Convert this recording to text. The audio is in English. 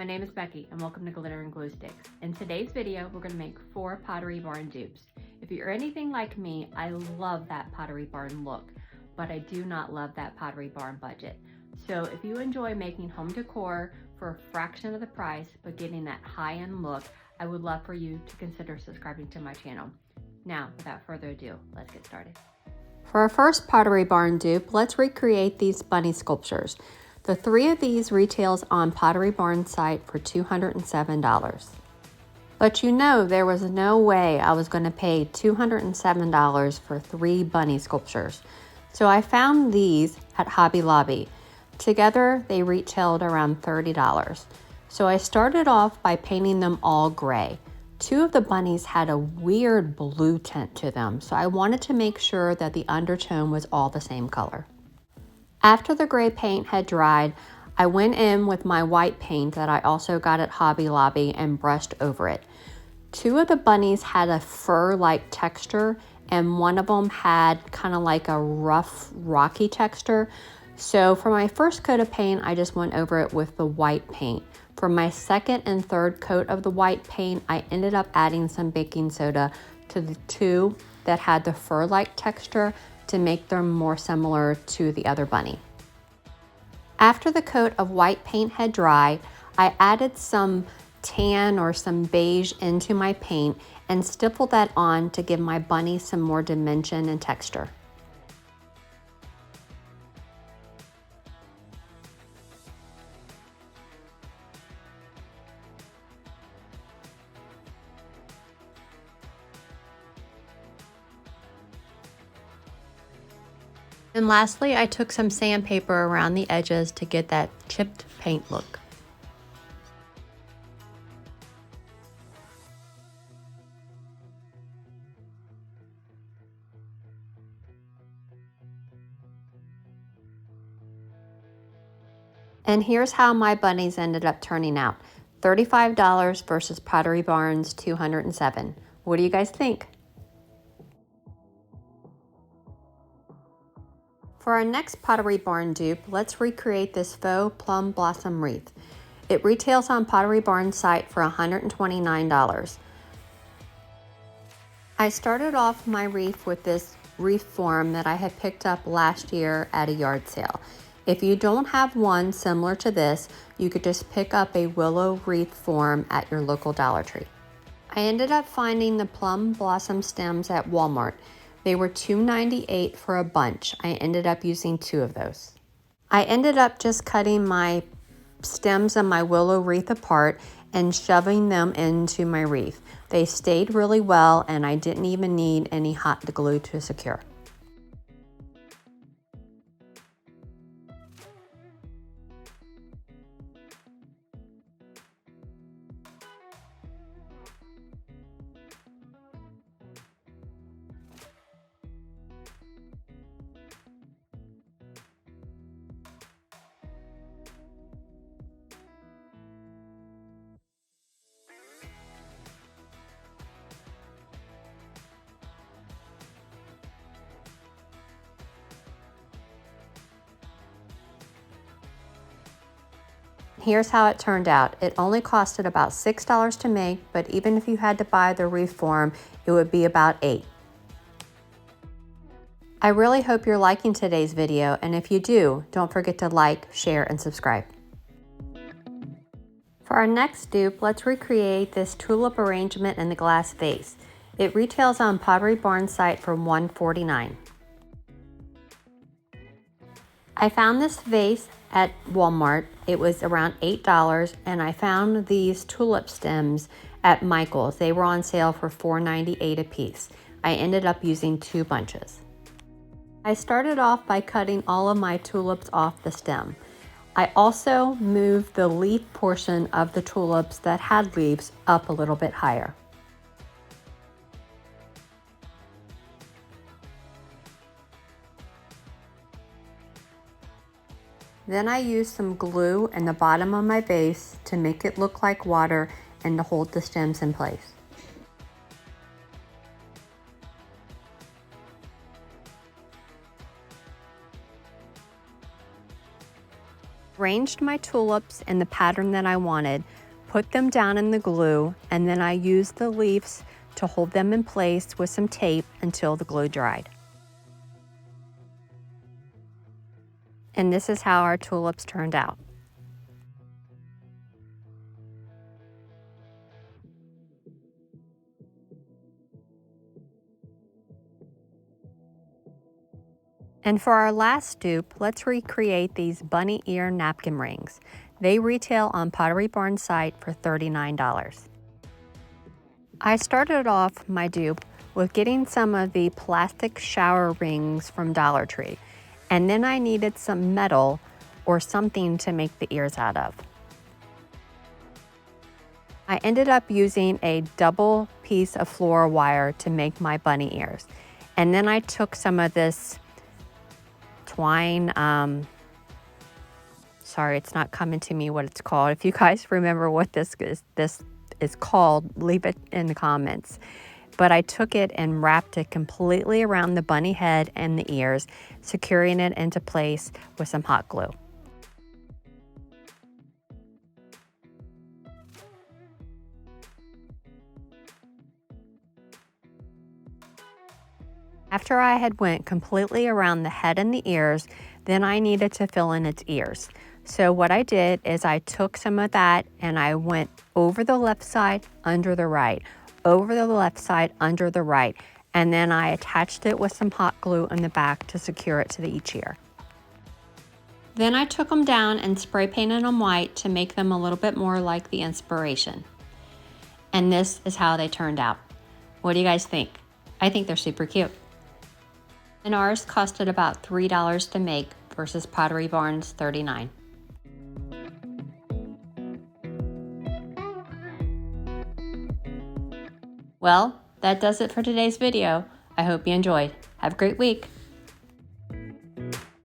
My name is Becky and welcome to Glitter and Glue Sticks. In today's video, we're going to make 4 Pottery Barn dupes. If you're anything like me, I love that Pottery Barn look, but I do not love that Pottery Barn budget. So if you enjoy making home decor for a fraction of the price, but getting that high-end look, I would love for you to consider subscribing to my channel. Now, without further ado, let's get started. For our first Pottery Barn dupe, let's recreate these bunny sculptures. The 3 of these retails on Pottery Barn site for $207. But you know there was no way I was going to pay $207 for 3 bunny sculptures. So I found these at Hobby Lobby. Together they retailed around $30. So I started off by painting them all gray. 2 of the bunnies had a weird blue tint to them, so I wanted to make sure that the undertone was all the same color. After the gray paint had dried, I went in with my white paint that I also got at Hobby Lobby and brushed over it. 2 of the bunnies had a fur-like texture and one of them had kind of like a rough, rocky texture. So for my first coat of paint, I just went over it with the white paint. For my second and third coat of the white paint, I ended up adding some baking soda to the 2 that had the fur-like texture to make them more similar to the other bunny. After the coat of white paint had dried, I added some tan or some beige into my paint and stippled that on to give my bunny some more dimension and texture. And lastly, I took some sandpaper around the edges to get that chipped paint look. And here's how my bunnies ended up turning out. $35 versus Pottery Barn's $207. What do you guys think? For our next Pottery Barn dupe, let's recreate this faux plum blossom wreath. It retails on Pottery Barn site for $129. I started off my wreath with this wreath form that I had picked up last year at a yard sale. If you don't have one similar to this, you could just pick up a willow wreath form at your local Dollar Tree. I ended up finding the plum blossom stems at Walmart. They were $2.98 for a bunch. I ended up using 2 of those. I ended up just cutting my stems of my willow wreath apart and shoving them into my wreath. They stayed really well and I didn't even need any hot glue to secure. Here's how it turned out. It only costed about $6 to make, but even if you had to buy the wreath form, it would be about $8. I really hope you're liking today's video, and if you do, don't forget to like, share, and subscribe. For our next dupe, let's recreate this tulip arrangement in the glass vase. It retails on Pottery Barn site for $149. I found this vase at Walmart. It was around $8, and I found these tulip stems at Michael's. They were on sale for $4.98 a piece. I ended up using 2 bunches. I started off by cutting all of my tulips off the stem. I also moved the leaf portion of the tulips that had leaves up a little bit higher. Then I used some glue in the bottom of my vase to make it look like water and to hold the stems in place. Arranged my tulips in the pattern that I wanted, put them down in the glue, and then I used the leaves to hold them in place with some tape until the glue dried. And this is how our tulips turned out. And for our last dupe, let's recreate these bunny ear napkin rings. They retail on Pottery Barn's site for $39. I started off my dupe with getting some of the plastic shower rings from Dollar Tree, and then I needed some metal or something to make the ears out of. I ended up using a double piece of floor wire to make my bunny ears. And then I took some of this twine, sorry, it's not coming to me what it's called. If you guys remember what this is called, leave it in the comments. But I took it and wrapped it completely around the bunny head and the ears, securing it into place with some hot glue. After I had went completely around the head and the ears, then I needed to fill in its ears. So what I did is I took some of that and I went over the left side, under the right, over the left side, under the right, and then I attached it with some hot glue in the back to secure it to each ear. Then I took them down and spray painted them white to make them a little bit more like the inspiration. And this is how they turned out. What do you guys think? I think they're super cute. And ours costed about $3 to make versus Pottery Barn's $39. Well, that does it for today's video. I hope you enjoyed. Have a great week.